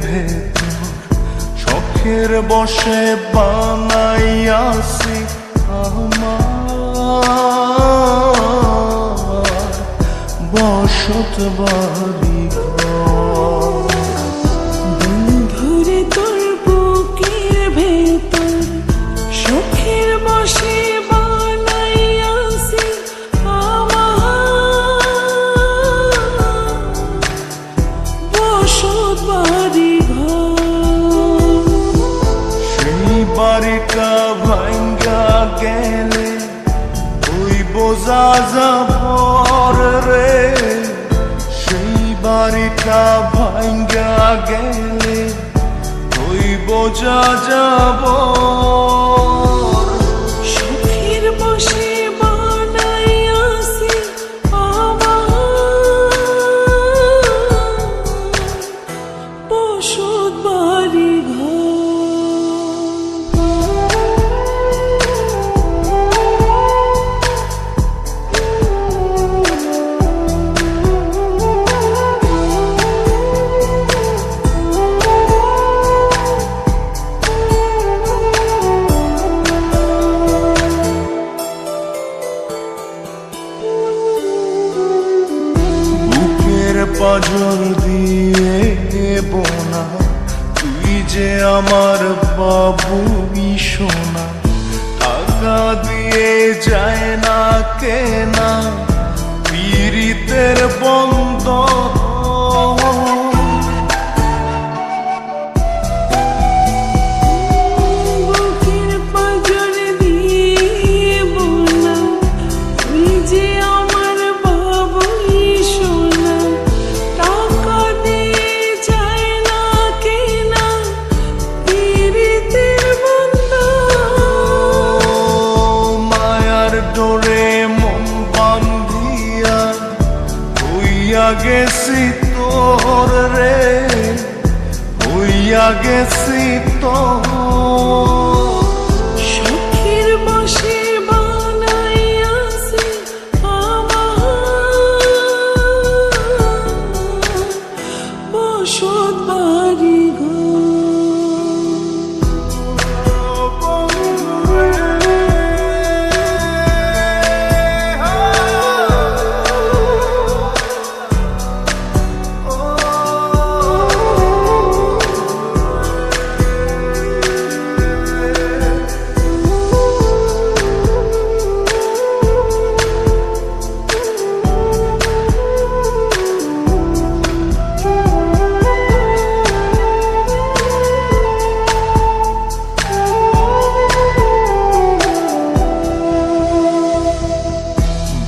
ভেতর শখের বসে বানাইয়াছি আমার বসত বাড়ি ঘর। বন্ধুরে তোর বুকের ভেতর শখের বসে বানাইয়াছি আমার বসত বাড়ি ঘর। সেই বাড়িটা ভাঙ্গা গেলে ওই বোঝা যাবর রে, সেই বাড়িটা ভাঙ্গা গেলে ওই বোঝা যাবর। শখের বসে বানাইয়াছি আমার বসত বাড়ি ঘর। পাজর দিয়ে বোনা তুই যে আমার বাবুই সোনা, টাকা দিয়ে যায় না কেনা পীড়িতের বন্ধ। গেছি তোর রে, হইয়া গেছি তোর। শখের বসে বানাইয়াছি আমার বসত বাড়ি ঘর।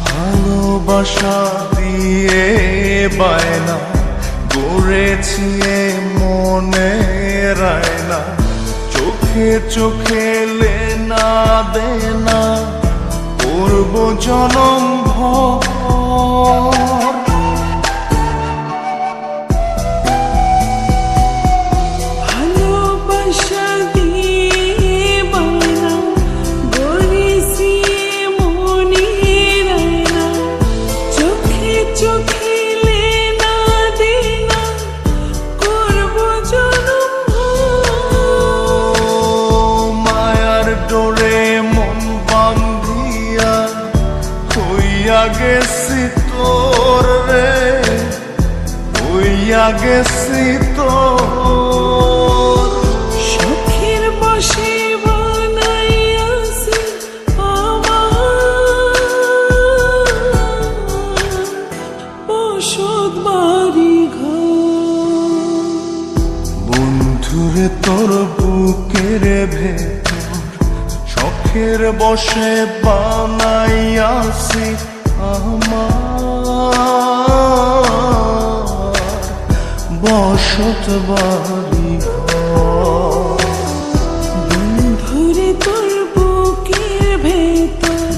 ভালোবাসা দিয়ে বায়না গড়েছি মনে রায়না, চোখে চোখে লেনা দেনা করব জনম ভর। ভালোবাসা দিয়ে বায়না গড়েছি মনে রায়না, চোখে চোখে লেনা দেনা করব জনম ভর। মায়ার ডোরে মন বান্ধিয়া হইয়া গেছি তোর রে, হইয়া গেছি তোর। শখের বসে বানাইয়াছি আমার বসত বাড়ি ঘর। বন্ধুরে তোর বুকের ভেতর শখের বসে বানাইয়াছি আমার বসত বাড়ি ঘর। বন্ধুরে তোর বুকের ভেতর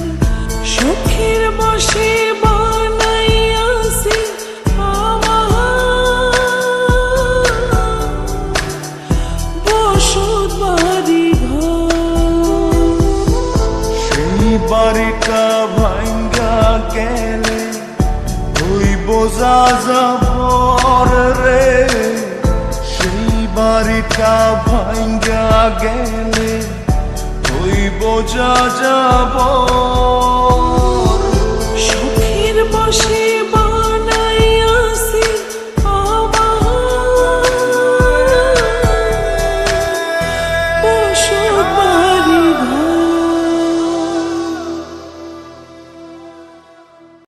শখের বসে বানাইয়াছি আমার বসত বাড়ি ঘর। সেই বাড়িটা ভাঙ্গা গেলে ওই বোঝা যাবর রে, সেই বাড়িটা ভাঙ্গা গেলে হইব যা যাব সুখের বসে